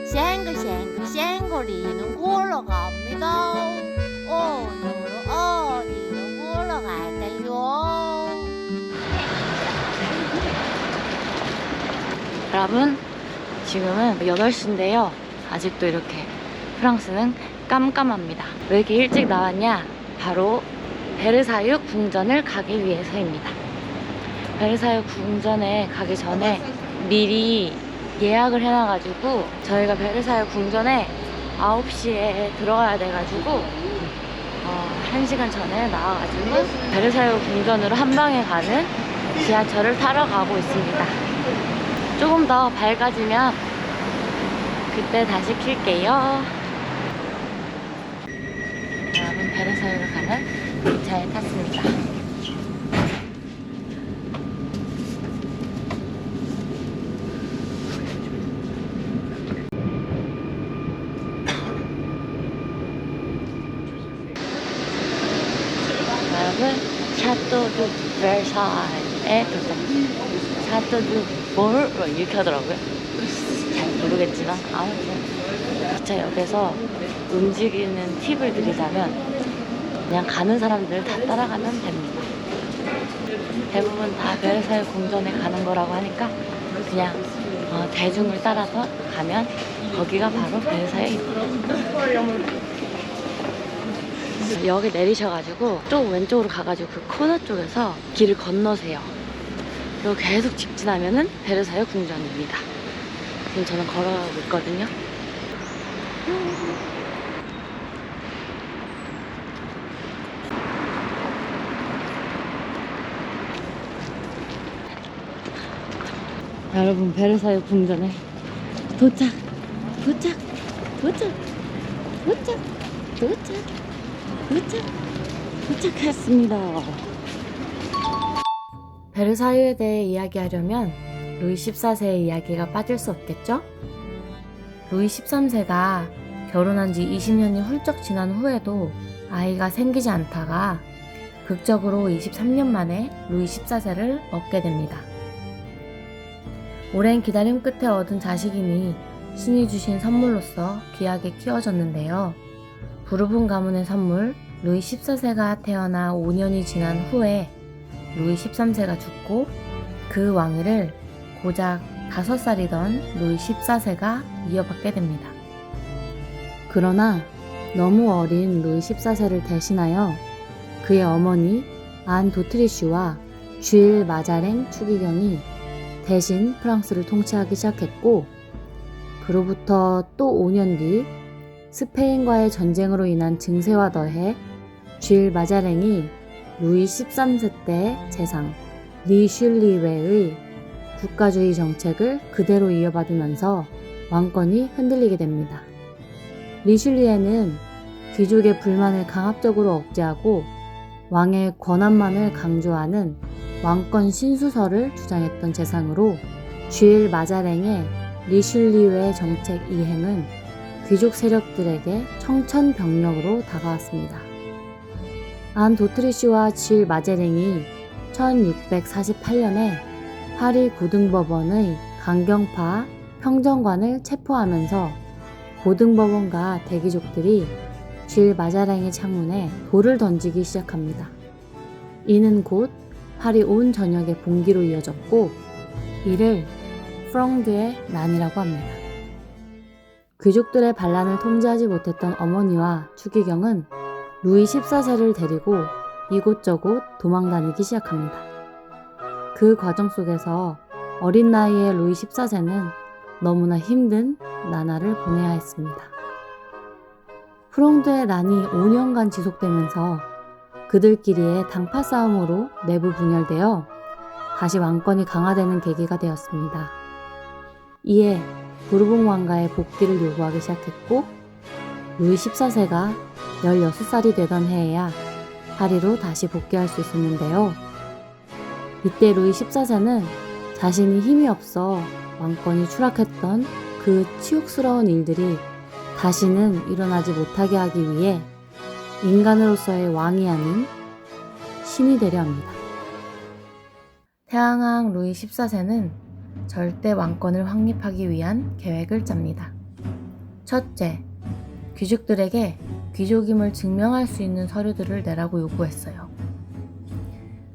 쌩글쌩글쌩거리는 굴러갑니다. 오늘은 어디로 굴러갈까요? 여러분, 지금은 8시인데요. 아직도 이렇게 프랑스는 깜깜합니다. 왜 이렇게 일찍 나왔냐? 바로 베르사유 궁전을 가기 위해서입니다. 베르사유 궁전에 가기 전에 미리 예약을 해놔가지고 저희가 베르사유 궁전에 9시에 들어가야 돼가지고 1시간 전에 나와가지고 베르사유 궁전으로 한 방에 가는 지하철을 타러 가고 있습니다. 조금 더 밝아지면 그때 다시 킬게요. 여러분, 베르사유를 가는 기차에 탔습니다. 여러분, 샤토드 베르사유에 도착. 샤토드 뭘? 이렇게 하더라고요. 잘 모르겠지만 아무튼 기차역에서 움직이는 팁을 드리자면 그냥 가는 사람들 다 따라가면 됩니다. 대부분 다 베르사유 궁전에 가는 거라고 하니까 그냥 대중을 따라서 가면 거기가 바로 베르사유입니다. 여기 내리셔가지고 좀 왼쪽으로 가가지고 그 코너 쪽에서 길을 건너세요. 그리고 계속 직진하면은 베르사유 궁전입니다. 지금 저는 걸어가고 있거든요. 여러분, 베르사유 궁전에 도착! 도착! 도착! 도착! 도착! 도착! 도착했습니다. 베르사유에 대해 이야기하려면 루이 14세의 이야기가 빠질 수 없겠죠? 루이 13세가 결혼한 지 20년이 훌쩍 지난 후에도 아이가 생기지 않다가 극적으로 23년 만에 루이 14세를 얻게 됩니다. 오랜 기다림 끝에 얻은 자식이니 신이 주신 선물로서 귀하게 키워졌는데요. 부르본 가문의 선물 루이 14세가 태어나 5년이 지난 후에 루이 13세가 죽고 그 왕위를 고작 5살이던 루이 14세가 이어받게 됩니다. 그러나 너무 어린 루이 14세를 대신하여 그의 어머니 안 도트리슈와 쥘 마자랭 추기경이 대신 프랑스를 통치하기 시작했고, 그로부터 또 5년 뒤 스페인과의 전쟁으로 인한 증세와 더해 쥘 마자랭이 루이 13세 때 재상 리슐리웨의 국가주의 정책을 그대로 이어받으면서 왕권이 흔들리게 됩니다. 리슐리에는 귀족의 불만을 강압적으로 억제하고 왕의 권한만을 강조하는 왕권 신수설을 주장했던 재상으로 쥘 마자랭의 리슐리웨 정책 이행은 귀족 세력들에게 청천벽력으로 다가왔습니다. 안 도트리슈와 쥘 마자랭이 1648년에 파리 고등법원의 강경파 평정관을 체포하면서 고등법원과 대귀족들이 쥘 마자랭의 창문에 돌을 던지기 시작합니다. 이는 곧 파리 온 전역의 봉기로 이어졌고, 이를 프롱드의 난이라고 합니다. 귀족들의 반란을 통제하지 못했던 어머니와 추기경은 루이 14세를 데리고 이곳저곳 도망다니기 시작합니다. 그 과정 속에서 어린 나이의 루이 14세는 너무나 힘든 나날을 보내야 했습니다. 프롱드의 난이 5년간 지속되면서 그들끼리의 당파 싸움으로 내부 분열되어 다시 왕권이 강화되는 계기가 되었습니다. 이에 부르봉 왕가의 복귀를 요구하기 시작했고, 루이 14세가 16살이 되던 해에야 파리로 다시 복귀할 수 있었는데요. 이때 루이 14세는 자신이 힘이 없어 왕권이 추락했던 그 치욕스러운 일들이 다시는 일어나지 못하게 하기 위해 인간으로서의 왕이 아닌 신이 되려 합니다. 태양왕 루이 14세는 절대 왕권을 확립하기 위한 계획을 짭니다. 첫째, 귀족들에게 귀족임을 증명할 수 있는 서류들을 내라고 요구했어요.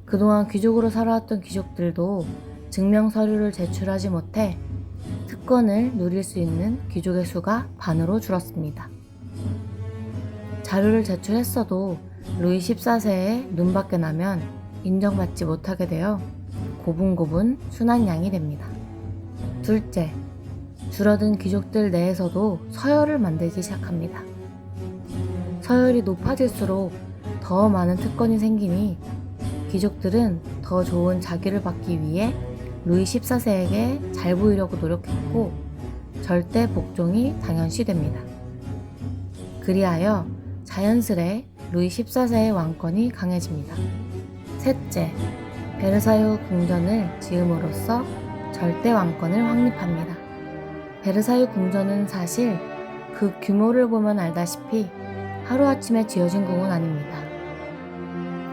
그동안 귀족으로 살아왔던 귀족들도 증명 서류를 제출하지 못해 특권을 누릴 수 있는 귀족의 수가 반으로 줄었습니다. 자료를 제출했어도 루이 14세의 눈밖에 나면 인정받지 못하게 되어 고분고분 순환양이 됩니다. 둘째, 줄어든 귀족들 내에서도 서열을 만들기 시작합니다. 서열이 높아질수록 더 많은 특권이 생기니 귀족들은 더 좋은 자기를 받기 위해 루이 14세에게 잘 보이려고 노력했고 절대 복종이 당연시됩니다. 그리하여 자연스레 루이 14세의 왕권이 강해집니다. 셋째, 베르사유 궁전을 지음으로써 절대 왕권을 확립합니다. 베르사유 궁전은 사실 그 규모를 보면 알다시피 하루아침에 지어진 궁은 아닙니다.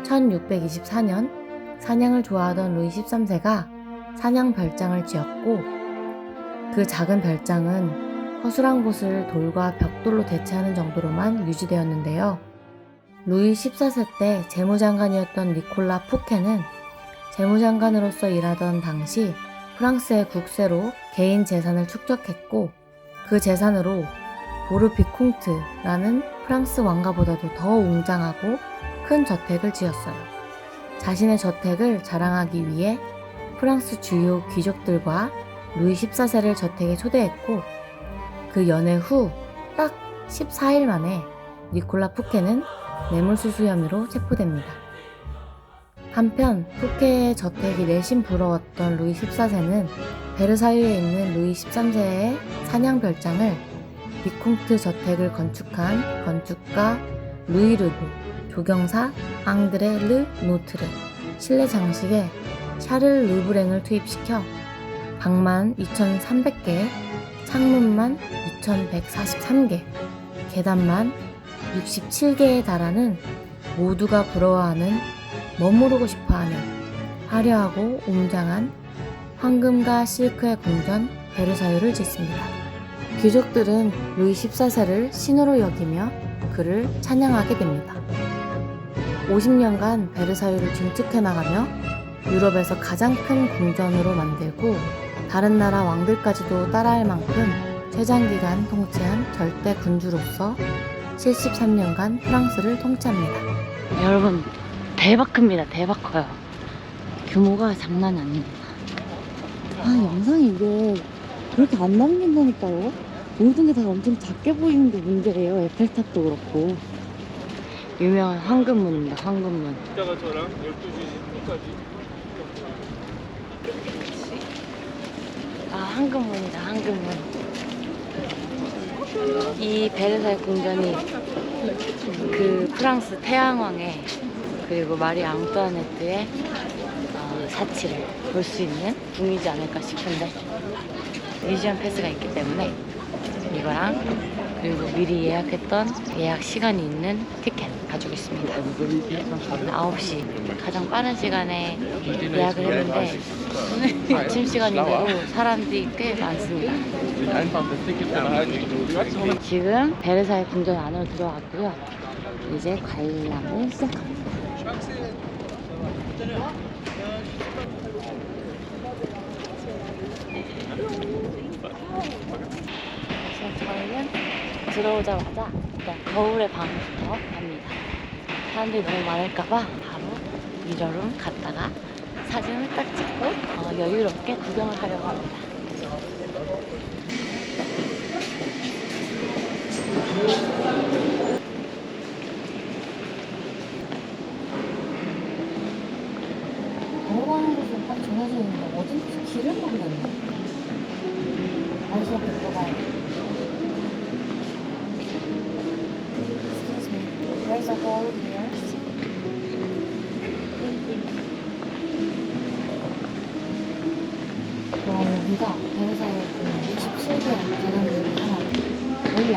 1624년 사냥을 좋아하던 루이 13세가 사냥 별장을 지었고 그 작은 별장은 허술한 곳을 돌과 벽돌로 대체하는 정도로만 유지되었는데요. 루이 14세 때 재무장관이었던 니콜라 푸케는 재무장관으로서 일하던 당시 프랑스의 국세로 개인 재산을 축적했고 그 재산으로 보르비콩트라는 프랑스 왕가보다도 더 웅장하고 큰 저택을 지었어요. 자신의 저택을 자랑하기 위해 프랑스 주요 귀족들과 루이 14세를 저택에 초대했고 그 연회 후 딱 14일 만에 니콜라 푸케는 뇌물수수 혐의로 체포됩니다. 한편 푸케의 저택이 내심 부러웠던 루이 14세는 베르사유에 있는 루이 13세의 사냥 별장을 비콩트 저택을 건축한 건축가 루이 르브, 조경사 앙드레 르 노트르, 실내 장식에 샤를 르브랭을 투입시켜 방만 2,300개, 창문만 2,143개, 계단만 67개에 달하는 모두가 부러워하는 머무르고 싶어하는 화려하고 웅장한 황금과 실크의 궁전 베르사유를 짓습니다. 귀족들은 루이 14세를 신으로 여기며 그를 찬양하게 됩니다. 50년간 베르사유를 증축해 나가며 유럽에서 가장 큰 궁전으로 만들고 다른 나라 왕들까지도 따라할 만큼 최장기간 통치한 절대 군주로서 73년간 프랑스를 통치합니다. 여러분 대박 큽니다. 대박 커요. 규모가 장난이 아닙니다. 영상이 이게 그렇게 안 남긴다니까요. 모든 게 다 엄청 작게 보이는 게 문제예요. 에펠탑도 그렇고. 유명한 황금문입니다. 황금문. 이따가 저랑 12시 10분까지 황금문이다. 황금문. 이 베르사유 궁전이 그 프랑스 태양왕의 그리고 마리 앙뚜아네트의 사치를 볼 수 있는 궁이지 않을까 싶은데 뮤지엄 패스가 있기 때문에 이거랑 그리고 미리 예약했던 예약 시간이 있는 티켓 가지고 있습니다. 9시 가장 빠른 시간에 예약을 했는데 아침 시간인데도 사람들이 꽤 많습니다. 지금 베르사유 궁전 안으로 들어갔고요. 이제 관람을 시작합니다. 지금 저희는 들어오자마자 일단 거울의 방부터 갑니다. 사람들이 너무 많을까봐 바로 미러룸 갔다가 사진을 딱 찍고 여유롭게 구경을 하려고 합니다. 걸어가는 곳은 딱 정해져 있는데 어딘지 길을 모르겠네. 날씨가 들어가야 돼. Excuse me. There's a hole here. 여기가 베르사유 그 17개 계단 중에 하나. 올라.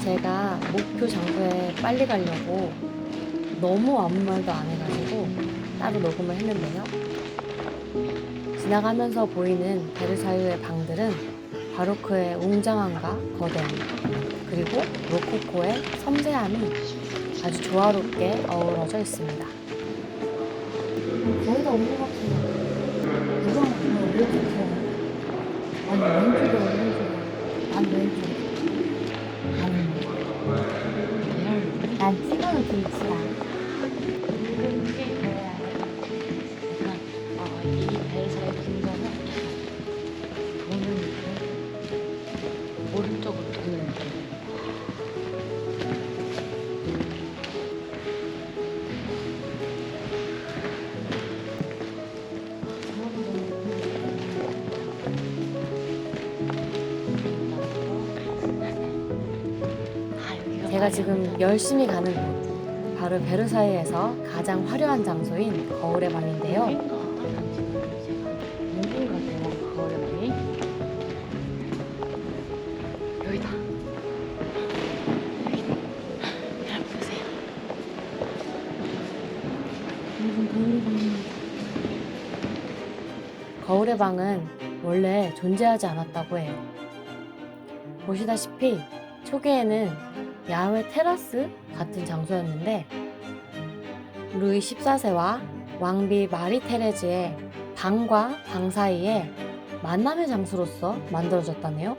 제가 목표 장소에 빨리 가려고 너무 아무 말도 안 해가지고 따로 녹음을 했는데요. 지나가면서 보이는 베르사유의 방들은 바로크의 웅장함과 거대함, 그리고 로코코의 섬세함이 아주 조화롭게 어우러져 있습니다. 거의 다 온 것 같은데. 이거 왜 이렇게 아니 왼쪽에 오른쪽에 난 왼쪽 난 찍어도 되지라. 이 베르사유 궁전은 보는 오른쪽으로 돌리는 거예요. 제가 지금 열심히 가는 곳, 바로 베르사유에서 가장 화려한 장소인 거울의 방인데요. 무슨 같아요, 거울의 방이? 여기다. 여러분 보세요. 거울의 방은 원래 존재하지 않았다고 해요. 보시다시피 초기에는 야외 테라스 같은 장소였는데 루이 14세와 왕비 마리 테레즈의 방과 방 사이에 만남의 장소로서 만들어졌다네요.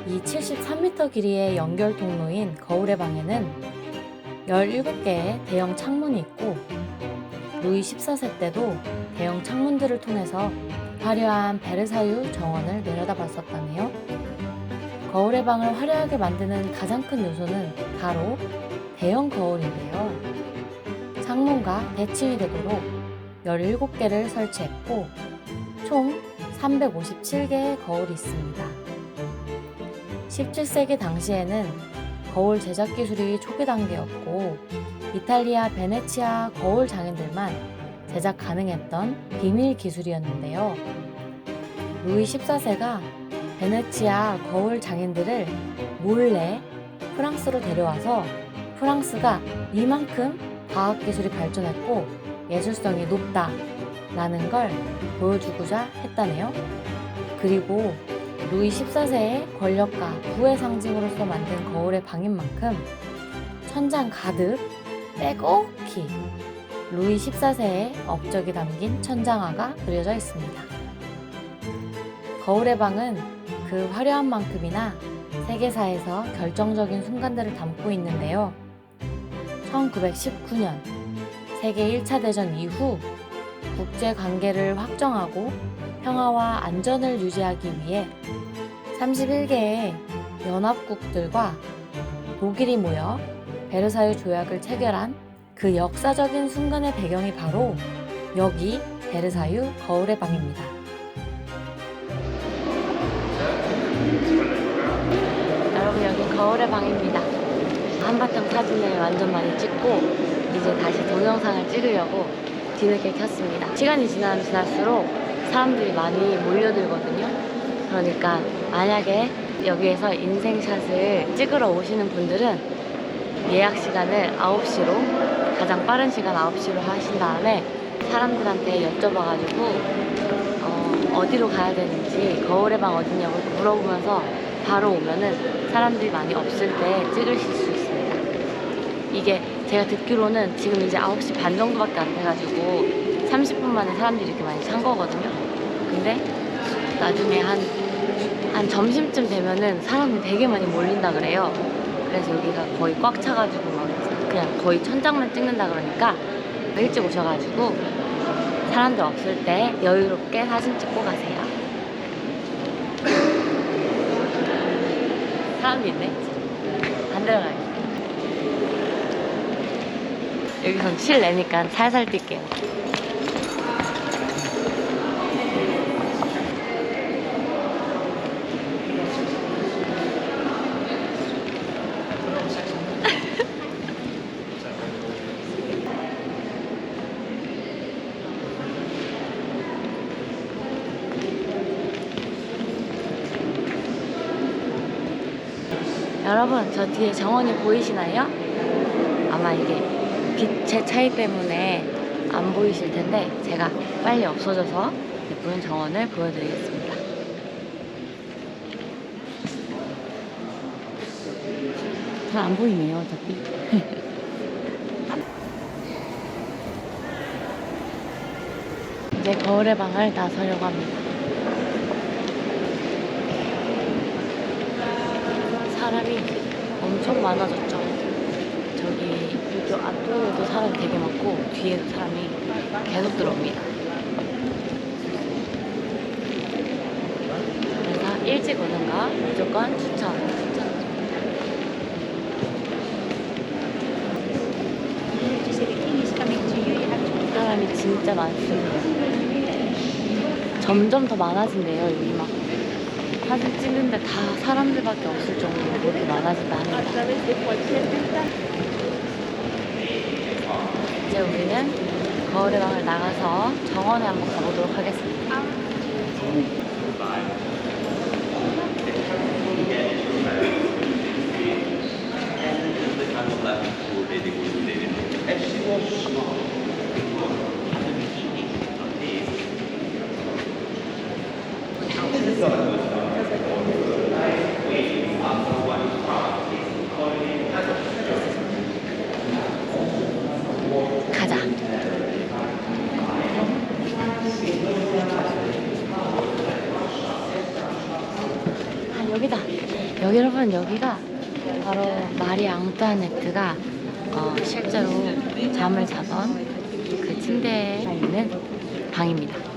이 73m 길이의 연결 통로인 거울의 방에는 17개의 대형 창문이 있고 루이 14세 때도 대형 창문들을 통해서 화려한 베르사유 정원을 내려다봤었다네요. 거울의 방을 화려하게 만드는 가장 큰 요소는 바로 대형 거울인데요. 창문과 대칭이 되도록 17개를 설치했고 총 357개의 거울이 있습니다. 17세기 당시에는 거울 제작 기술이 초기 단계였고 이탈리아 베네치아 거울 장인들만 제작 가능했던 비밀 기술이었는데요. 루이 14세가 베네치아 거울 장인들을 몰래 프랑스로 데려와서 프랑스가 이만큼 과학기술이 발전했고 예술성이 높다라는 걸 보여주고자 했다네요. 그리고 루이 14세의 권력과 부의 상징으로서 만든 거울의 방인 만큼 천장 가득 빼곡히 루이 14세의 업적이 담긴 천장화가 그려져 있습니다. 거울의 방은 그 화려한 만큼이나 세계사에서 결정적인 순간들을 담고 있는데요. 1919년 세계 1차 대전 이후 국제 관계를 확정하고 평화와 안전을 유지하기 위해 31개의 연합국들과 독일이 모여 베르사유 조약을 체결한 그 역사적인 순간의 배경이 바로 여기 베르사유 거울의 방입니다. 여러분, 여기 거울의 방입니다. 한바탕 사진을 완전 많이 찍고 이제 다시 동영상을 찍으려고 뒤늦게 켰습니다. 시간이 지나면 지날수록 사람들이 많이 몰려들거든요. 그러니까 만약에 여기에서 인생샷을 찍으러 오시는 분들은 예약 시간을 9시로, 가장 빠른 시간 9시로 하신 다음에 사람들한테 여쭤봐가지고 어디로 가야 되는지, 거울의 방 어디냐고 물어보면서 바로 오면은 사람들이 많이 없을 때 찍으실 수 있습니다. 이게 제가 듣기로는 지금 이제 9시 반 정도밖에 안 돼가지고 30분 만에 사람들이 이렇게 많이 찬 거거든요. 근데 나중에 한 점심쯤 되면은 사람이 되게 많이 몰린다 그래요. 그래서 여기가 거의 꽉 차가지고 막 그냥 거의 천장만 찍는다 그러니까 일찍 오셔가지고 사람들 없을 때 여유롭게 사진 찍고 가세요. 사람이 있네. 반대로 가요. 여기선 실내니까 살살 뛸게요. 여러분, 저 뒤에 정원이 보이시나요? 아마 이게 빛의 차이 때문에 안 보이실 텐데 제가 빨리 없어져서 예쁜 정원을 보여드리겠습니다. 잘 안 보이네요, 어차피. 이제 거울의 방을 나서려고 합니다. 사람이 엄청 많아졌죠. 저기 이쪽 앞쪽에도 사람이 되게 많고 뒤에도 사람이 계속 들어옵니다. 그래서 일찍 오는 거 무조건 추천. 사람이 진짜 많습니다. 점점 더 많아진대요. 여기 막 사진 찍는데 다 사람들밖에 없을 정도로 그렇게 많아진다 합니다. 이제 우리는 거울의 방을 나가서 정원에 한번 가보도록 하겠습니다. 가자. 아, 여기다. 여러분, 여기가 바로 마리 앙뚜아네트가 실제로 잠을 자던 그 침대에 있는 방입니다.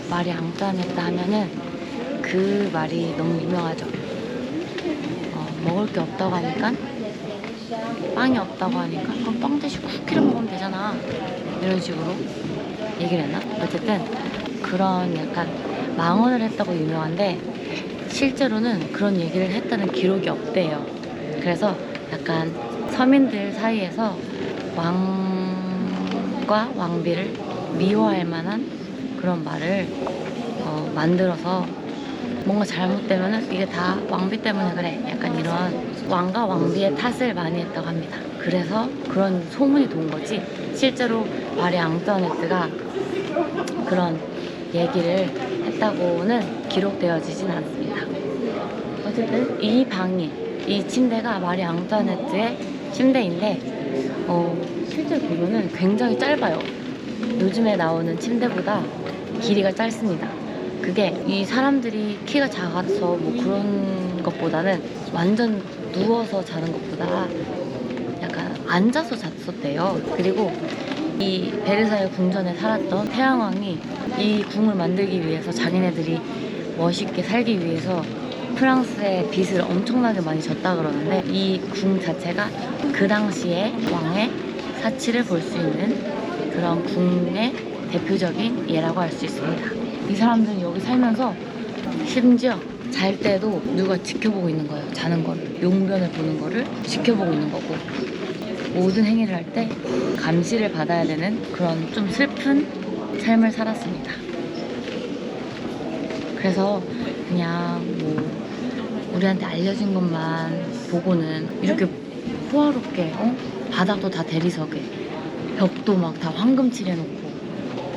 마리 앙뚜아네트 하면은 그 말이 너무 유명하죠. 먹을 게 없다고 하니까, 빵이 없다고 하니까 그럼 빵 대신 쿠키를 먹으면 되잖아, 이런 식으로 얘기를 했나? 어쨌든 그런 약간 망언을 했다고 유명한데 실제로는 그런 얘기를 했다는 기록이 없대요. 그래서 약간 서민들 사이에서 왕과 왕비를 미워할 만한 그런 말을 만들어서 뭔가 잘못되면은 이게 다 왕비 때문에 그래, 약간 이런 왕과 왕비의 탓을 많이 했다고 합니다. 그래서 그런 소문이 돈 거지 실제로 마리 앙뚜아네트가 그런 얘기를 했다고는 기록되어지진 않습니다. 어쨌든 이 침대가 마리 앙뚜아네트의 침대인데 실제로 보면은 굉장히 짧아요. 요즘에 나오는 침대보다 길이가 짧습니다. 그게 이 사람들이 키가 작아서 뭐 그런 것보다는 완전 누워서 자는 것보다 약간 앉아서 잤었대요. 그리고 이 베르사유 궁전에 살았던 태양왕이 이 궁을 만들기 위해서 자기네들이 멋있게 살기 위해서 프랑스에 빚을 엄청나게 많이 졌다 그러는데 이 궁 자체가 그 당시에 왕의 사치를 볼 수 있는 그런 궁의 대표적인 예라고 할 수 있습니다. 이 사람들은 여기 살면서 심지어 잘 때도 누가 지켜보고 있는 거예요. 자는 거를, 용변을 보는 거를 지켜보고 있는 거고, 모든 행위를 할 때 감시를 받아야 되는 그런 좀 슬픈 삶을 살았습니다. 그래서 그냥 뭐 우리한테 알려진 것만 보고는 이렇게 호화롭게 바닥도 다 대리석에, 벽도 막 다 황금 칠해놓고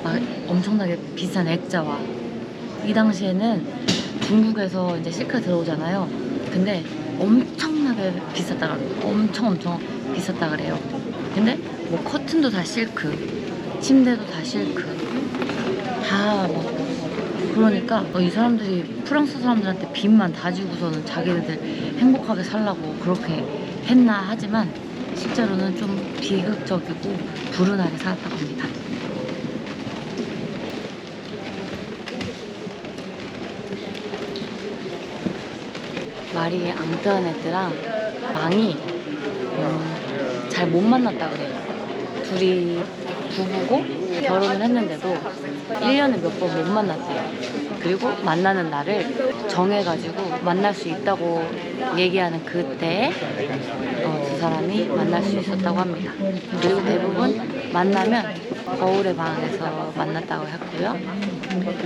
막 엄청나게 비싼 액자와, 이 당시에는 중국에서 이제 실크가 들어오잖아요. 근데 엄청나게 비쌌다 그래요. 엄청 비쌌다 그래요. 근데 뭐 커튼도 다 실크, 침대도 다 실크, 다 막, 그러니까 이 사람들이 프랑스 사람들한테 빚만 다 주고서는 자기네들 행복하게 살라고 그렇게 했나 하지만 실제로는 좀 비극적이고 불운하게 살았다고 합니다. 마리 앙뚜아네트랑 왕이 잘 못 만났다 그래요. 둘이 부부고 결혼을 했는데도 1년에 몇 번 못 만났대요. 그리고 만나는 날을 정해가지고 만날 수 있다고 얘기하는 그때에 두 사람이 만날 수 있었다고 합니다. 그리고 대부분 만나면 거울의 방에서 만났다고 했고요.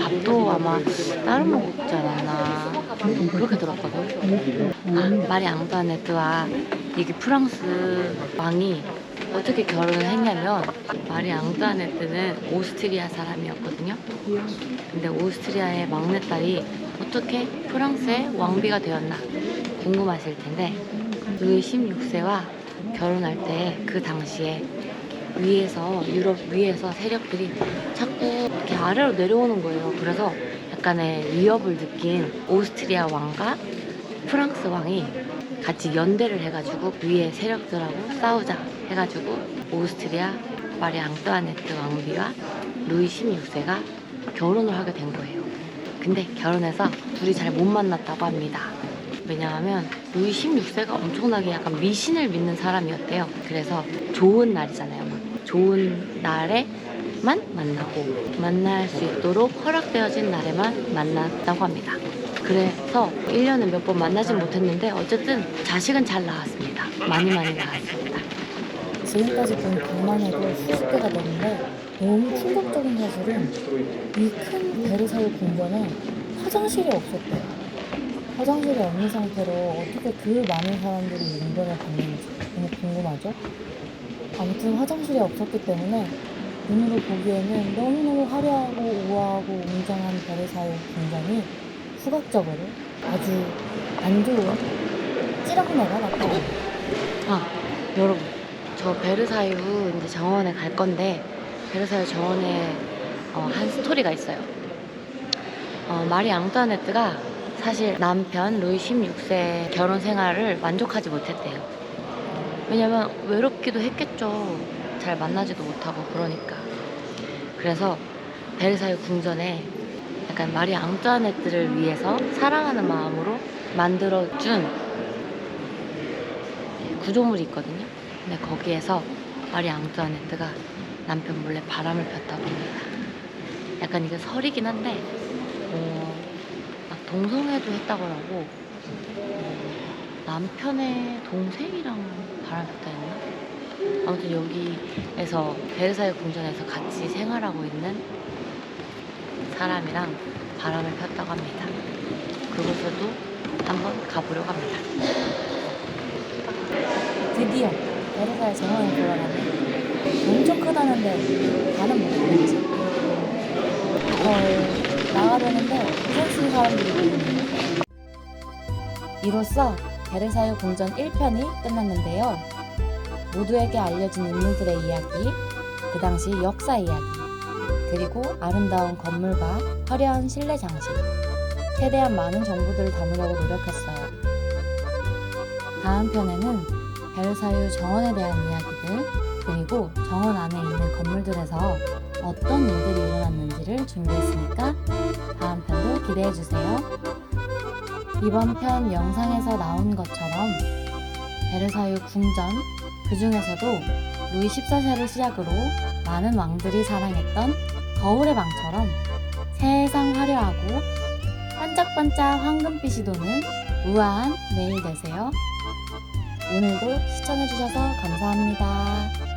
밥도 아마 따로 먹지 않았나 그렇게 들었거든요. 마리 앙뚜아네트와 이게 프랑스 왕이 어떻게 결혼을 했냐면 마리 앙뚜아네트는 오스트리아 사람이었거든요. 근데 오스트리아의 막내딸이 어떻게 프랑스의 왕비가 되었나 궁금하실 텐데 루이 16세와 결혼할 때 그 당시에 위에서 유럽 위에서 세력들이 자꾸 이렇게 아래로 내려오는 거예요. 그래서 약간의 위협을 느낀 오스트리아 왕과 프랑스 왕이 같이 연대를 해가지고 위에 세력들하고 싸우자 해가지고 오스트리아 마리 앙뚜아네트 왕비와 루이 16세가 결혼을 하게 된 거예요. 근데 결혼해서 둘이 잘 못 만났다고 합니다. 왜냐하면 루이 16세가 엄청나게 약간 미신을 믿는 사람이었대요. 그래서 좋은 날이잖아요. 좋은 날에만 만나고 만날 수 있도록 허락되어진 날에만 만났다고 합니다. 그래서 1년에 몇 번 만나진 못했는데 어쨌든 자식은 잘 낳았습니다. 많이 낳았습니다. 지금까지 본 방만해도 수십 개가 넘는데 너무 충격적인 사실은 이 큰 베르사유 궁전에 화장실이 없었대요. 화장실이 없는 상태로 어떻게 그 많은 사람들이 용변을 받는지 너무 궁금하죠? 아무튼 화장실이 없었기 때문에 눈으로 보기에는 너무너무 화려하고 우아하고 웅장한 베르사유 궁전이 후각적으로 아주 안 좋은 찌렁내가 났다. 아, 여러분, 저 베르사유 이제 정원에 갈 건데 베르사유 정원에 한 스토리가 있어요. 마리 앙뚜아네트가 사실 남편 루이 16세 결혼 생활을 만족하지 못했대요. 왜냐면 외롭기도 했겠죠. 잘 만나지도 못하고 그러니까. 그래서 베르사유 궁전에 약간 마리 앙뚜아네트를 위해서 사랑하는 마음으로 만들어준 구조물이 있거든요. 근데 거기에서 마리 앙뚜아네트가 남편 몰래 바람을 폈다고 합니다. 약간 이게 설이긴 한데 막 동성애도 했다고 하고 남편의 동생이랑 바람 폈다 했나? 아무튼 여기에서 베르사유 궁전에서 같이 생활하고 있는 사람이랑 바람을 폈다고 합니다. 그곳에도 한번 가보려고 합니다. 드디어 베르사유 정원에 돌아가네. 엄청 크다는데 가는 모르겠지. 나가려는데 우선 쓰는 사람들이 보이네요. 이로써 베르사유 궁전 1편이 끝났는데요. 모두에게 알려진 인물들의 이야기, 그 당시 역사 이야기, 그리고 아름다운 건물과 화려한 실내 장식, 최대한 많은 정보들을 담으려고 노력했어요. 다음 편에는 베르사유 정원에 대한 이야기들, 그리고 정원 안에 있는 건물들에서 어떤 일들이 일어났는지를 준비했으니까 다음 편도 기대해주세요. 이번 편 영상에서 나온 것처럼 베르사유 궁전, 그 중에서도 루이 14세를 시작으로 많은 왕들이 사랑했던 거울의 방처럼 세상 화려하고 반짝반짝 황금빛이 도는 우아한 내일 되세요. 오늘도 시청해주셔서 감사합니다.